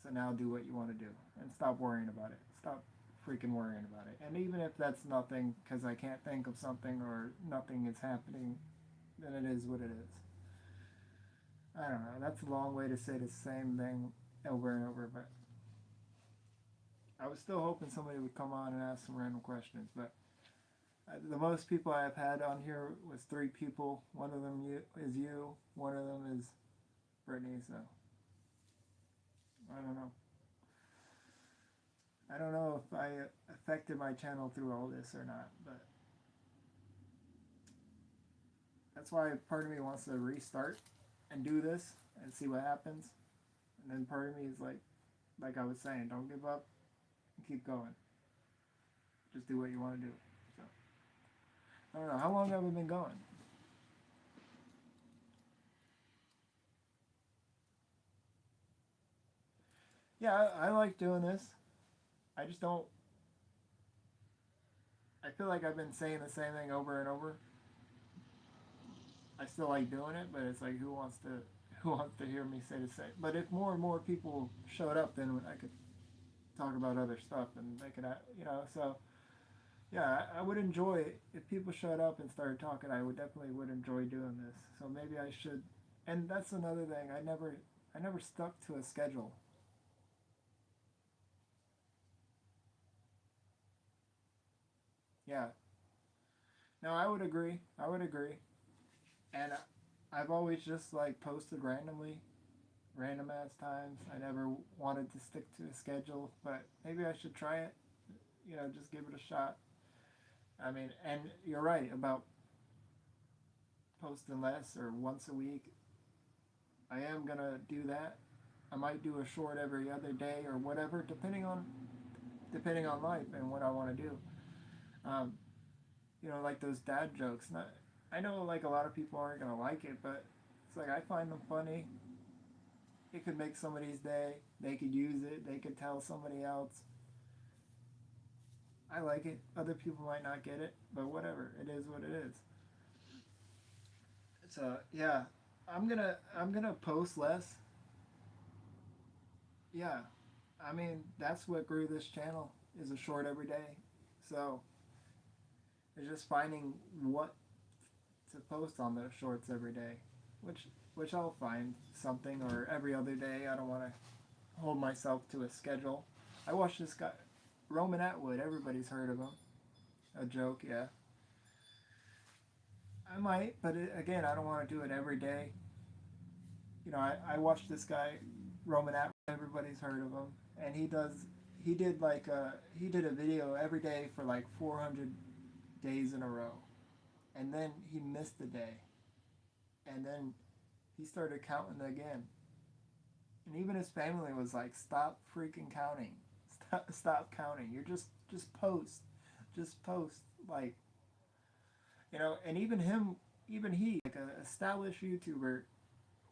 So now do what you want to do and stop worrying about it. Stop freaking worrying about it. And even if that's nothing because I can't think of something or nothing is happening, then it is what it is. I don't know. That's a long way to say the same thing over and over, but I was still hoping somebody would come on and ask some random questions. But the most people I've had on here was 3 people. One of them is you. One of them is Brittany. So I don't know. I don't know if I affected my channel through all this or not, but that's why part of me wants to restart and do this and see what happens. And then part of me is like I was saying, don't give up and keep going. Just do what you want to do. So I don't know. How long have we been going? Yeah, I like doing this. I just don't. I feel like I've been saying the same thing over and over. I still like doing it, but it's like who wants to hear me say the same? But if more and more people showed up, then I could talk about other stuff and they could, So yeah, I would enjoy it if people showed up and started talking. I would definitely would enjoy doing this. So maybe I should. And that's another thing. I never stuck to a schedule. Yeah. No, I would agree. I would agree. And I've always just like posted randomly, random ass times. I never wanted to stick to a schedule, but maybe I should try it. Just give it a shot. I mean, and you're right about posting less or once a week. I am gonna do that. I might do a short every other day or whatever, depending on depending on life and what I want to do. Um, like those dad jokes. Not, I know like a lot of people aren't gonna like it, but it's like I find them funny. It could make somebody's day. They could use it. They could tell somebody else. I like it. Other people might not get it, but whatever. It is what it is. So yeah, I'm gonna post less. Yeah, I mean that's what grew this channel is a short every day. So it's just finding what to post on those shorts every day, which which I'll find something or every other day. I don't want to hold myself to a schedule. I watched this guy, Roman Atwood. Everybody's heard of him. A joke, yeah. I might, but again, I don't want to do it every day. I watched this guy, Roman Atwood. Everybody's heard of him, and he did a video every day for like 400 days in a row, and then he missed a day, and then he started counting again, and even his family was like, "Stop freaking counting, stop counting. You're just post, just post." Like and even he, like a established YouTuber,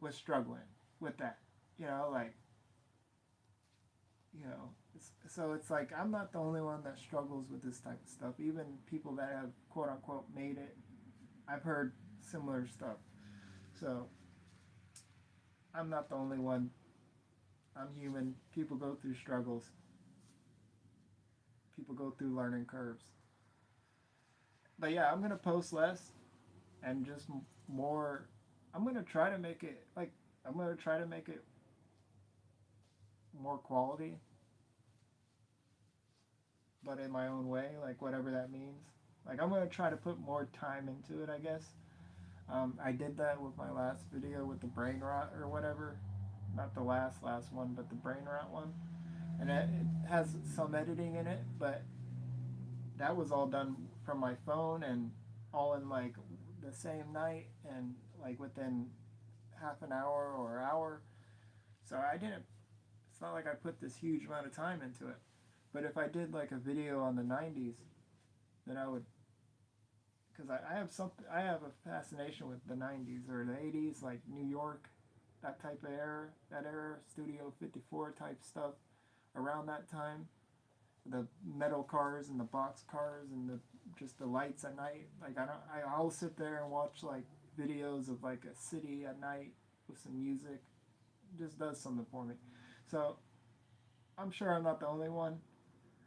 was struggling with that. Like so it's like I'm not the only one that struggles with this type of stuff. Even people that have quote unquote made it, I've heard similar stuff. So I'm not the only one. I'm human. People go through struggles. People go through learning curves. But yeah, I'm gonna post less and just more. I'm gonna try to make it like I'm gonna try to make it more quality, but in my own way, like whatever that means. Like I'm gonna try to put more time into it, I guess. I did that with my last video with the brain rot or whatever. Not the last one, but the brain rot one. And it has some editing in it, but that was all done from my phone and all in like the same night and like within half an hour or hour. So I didn't. It's not like I put this huge amount of time into it. But if I did like a video on the '90s, then I would, because I have something. I have a fascination with the '90s or the '80s, like New York, that type of era, that era, Studio 54 type stuff around that time. The metal cars and the box cars and the just the lights at night. Like I'll sit there and watch like videos of like a city at night with some music. It just does something for me. So I'm sure I'm not the only one.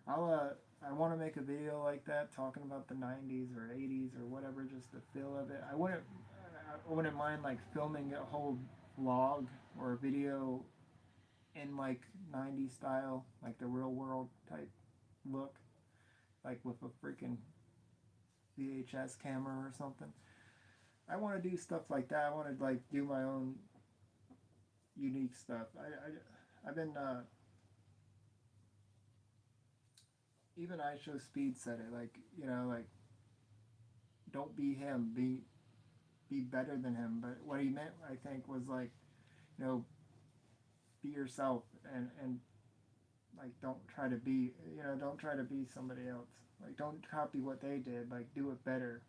I want to make a video like that talking about the '90s or '80s or whatever, just the feel of it. I wouldn't mind like filming a whole vlog or a video in like '90s style, like the real world type look, like with a freaking VHS camera or something. I want to do stuff like that. I want to like do my own unique stuff. I've been even I Show Speed said it, like like don't be him, be better than him. But what he meant, I think, was like you know be yourself and like don't try to be somebody else. Like don't copy what they did. Like do it better,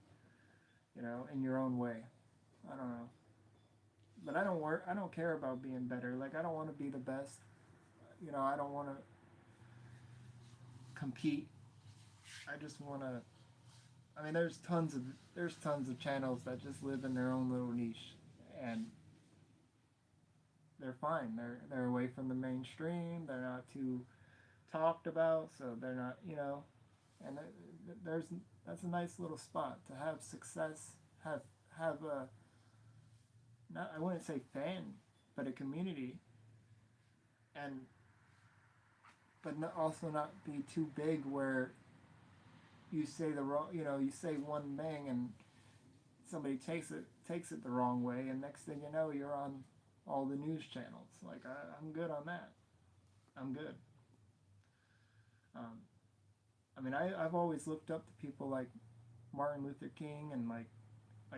in your own way. I don't know. But I don't care about being better. Like I don't want to be the best. I don't want to compete. I just want to. I mean, there's tons of channels that just live in their own little niche, and they're fine. They're away from the mainstream. They're not too talked about, so they're not. And there's that's a nice little spot to have success. Have a not I wouldn't say fan, but a community, and but also not be too big where you say the wrong, you say one thing and somebody takes it the wrong way, and next thing you know, you're on all the news channels. Like I'm good on that. I'm good. Um, I mean, I've always looked up to people like Martin Luther King and like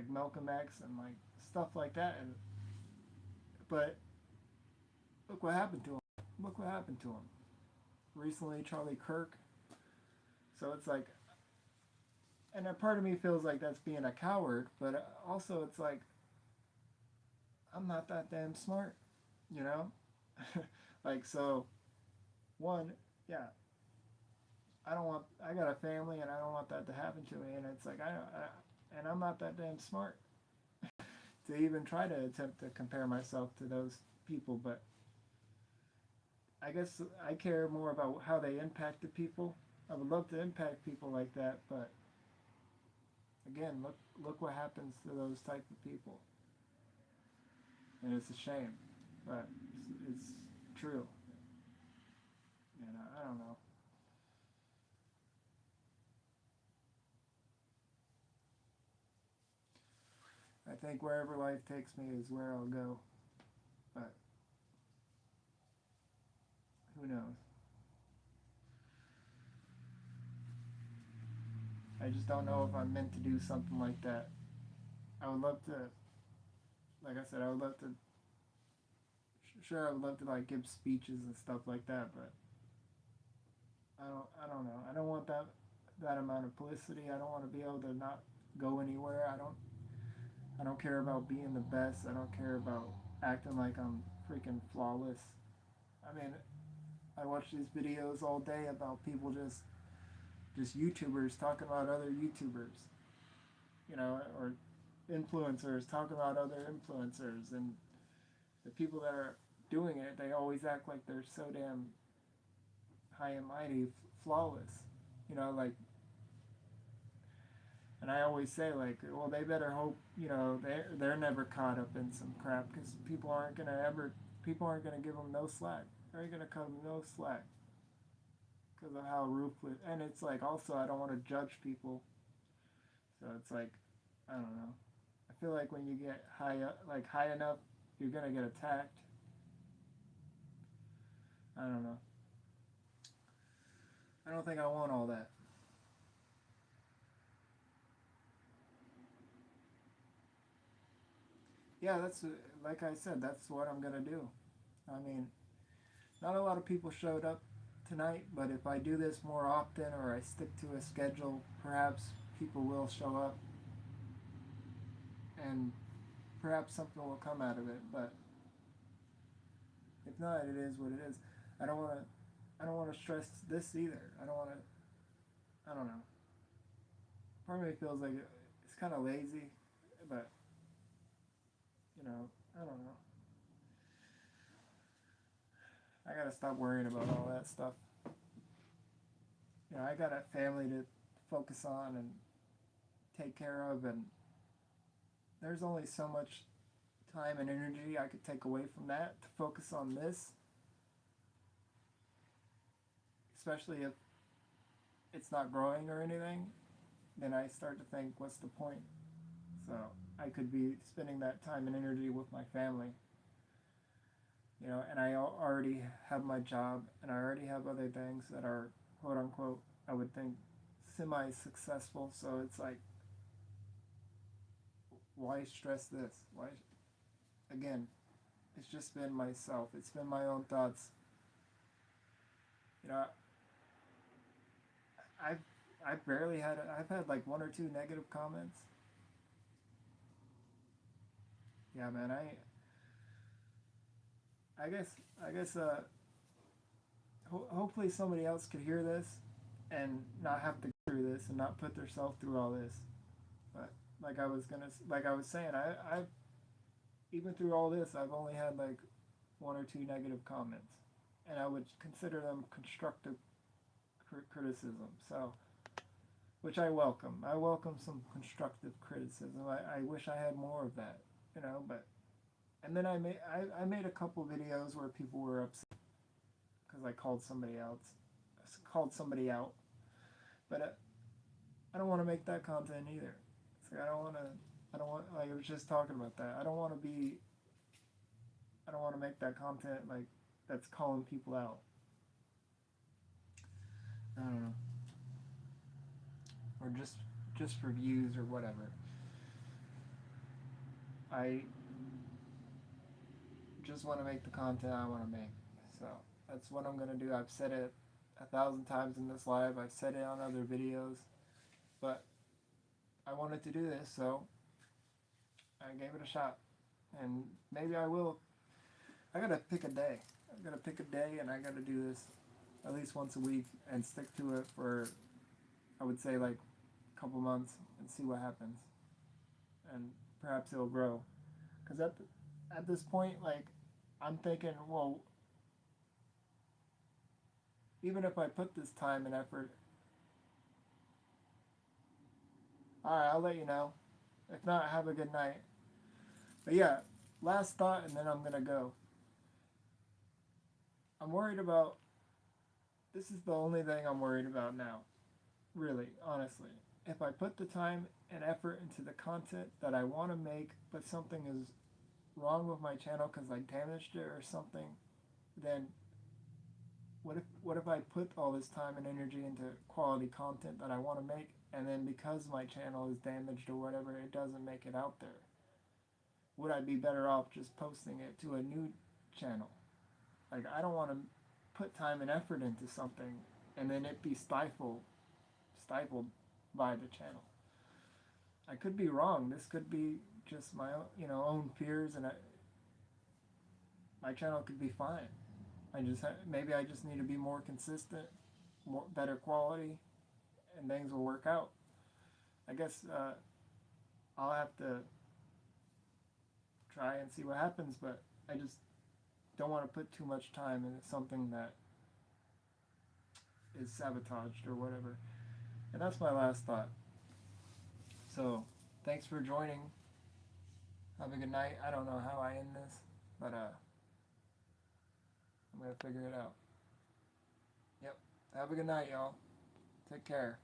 Malcolm X and like stuff like that, and but look what happened to him. Look what happened to him recently. Charlie Kirk. So it's like, and a part of me feels like that's being a coward, but also it's like I'm not that damn smart, you know? Like, so, one, yeah, I don't want, I got a family and I don't want that to happen to me. And it's like, and I'm not that damn smart to even try to attempt to compare myself to those people. But I guess I care more about how they impact the people. I would love to impact people like that, but again, look what happens to those type of people, and it's a shame, but it's true. And I don't know. I think wherever life takes me is where I'll go, but who knows? I just don't know if I'm meant to do something like that. I would love to, like I said, I would love to. Sure, I would love to like give speeches and stuff like that, but I don't know. I don't want that amount of publicity. I don't want to be able to not go anywhere. I don't care about being the best. I don't care about acting like I'm freaking flawless. I mean, I watch these videos all day about people just YouTubers talking about other YouTubers, you know, or influencers talking about other influencers, and the people that are doing it, they always act like they're so damn high and mighty, flawless, you know, like. And I always say like, well, they better hope, you know, they're never caught up in some crap, because people aren't gonna give them no slack. They're gonna cut them no slack because of how ruthless. And it's like, also, I don't want to judge people, so it's like, I don't know. I feel like when you get high up, like high enough, you're gonna get attacked. I don't know. I don't think I want all that. Yeah, that's like I said. That's what I'm gonna do. I mean, not a lot of people showed up tonight, but if I do this more often or I stick to a schedule, perhaps people will show up, and perhaps something will come out of it. But if not, it is what it is. I don't want to. I don't want to stress this either. I don't want to. I don't know. Part of me feels like it's kind of lazy, but I don't know. I gotta stop worrying about all that stuff. I got a family to focus on and take care of, and there's only so much time and energy I could take away from that to focus on this, especially if it's not growing or anything. Then I start to think, what's the point? So I could be spending that time and energy with my family, and I already have my job, and I already have other things that are quote unquote, I would think, semi successful. So it's like, why stress this? Why? Again, it's just been myself. It's been my own thoughts. You know, I've I've had like one or two negative comments. Yeah, man. I guess I guess hopefully somebody else could hear this and not have to go through this and not put themselves through all this. But like I was saying, I even through all this, I've only had like one or two negative comments, and I would consider them constructive criticism. So, which I welcome. I welcome some constructive criticism. I wish I had more of that, But and then I made a couple videos where people were upset because I called somebody else, called somebody out. But I don't want to make that content either. It's like I don't want to. I don't want. Like I was just talking about that. I don't want to be. I don't want to make that content like that's calling people out. I don't know. Or just for views or whatever. I just want to make the content I want to make. So that's what I'm gonna do. I've said it 1,000 times in this live. I've said it on other videos, but I wanted to do this, so I gave it a shot. And maybe I will. I gotta pick a day. I gotta pick a day, and I gotta do this at least once a week and stick to it for, I would say, like a couple months and see what happens. And perhaps it'll grow. Because at this point, like, I'm thinking, well, even if I put this time and effort, alright, I'll let you know. If not, have a good night. But yeah, last thought, and then I'm gonna go. I'm worried about, this is the only thing I'm worried about now. Really, honestly. If I put the time and effort into the content that I want to make, but something is wrong with my channel because I damaged it or something, then what if I put all this time and energy into quality content that I want to make, and then because my channel is damaged or whatever, it doesn't make it out there? Would I be better off just posting it to a new channel? Like, I don't want to put time and effort into something and then it be stifled by the channel. I could be wrong. This could be just my own fears, and my channel could be fine. Maybe I just need to be more consistent, better quality, and things will work out. I guess I'll have to try and see what happens, but I just don't want to put too much time into something that is sabotaged or whatever. And that's my last thought. So, thanks for joining. Have a good night. I don't know how I end this, but I'm going to figure it out. Yep. Have a good night, y'all. Take care.